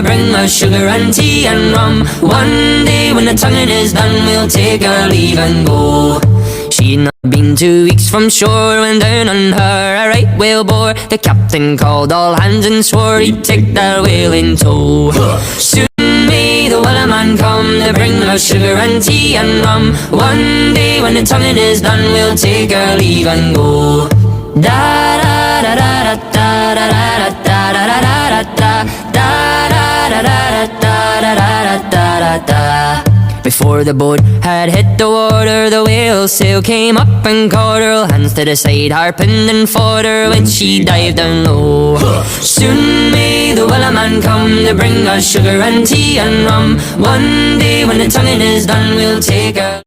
bring us sugar and tea and rum. One day when the tonguing is done, we'll take our leave and go. She'd not been 2 weeks from shore when down on her a right whale bore. The captain called all hands and swore he'd take that whale in tow. Soon may the wellerman come to bring us sugar and tea and rum. One day when the tonguing is done, we'll take our leave and go. Da da da da da da da da da da da da da da da da da da da. Before the boat had hit the water, the whale sail came up and caught her. All hands to the side, harping and fought her when she dived down low. Soon may the wellerman come to bring us sugar and tea and rum. One day when the tonguing is done, we'll take her.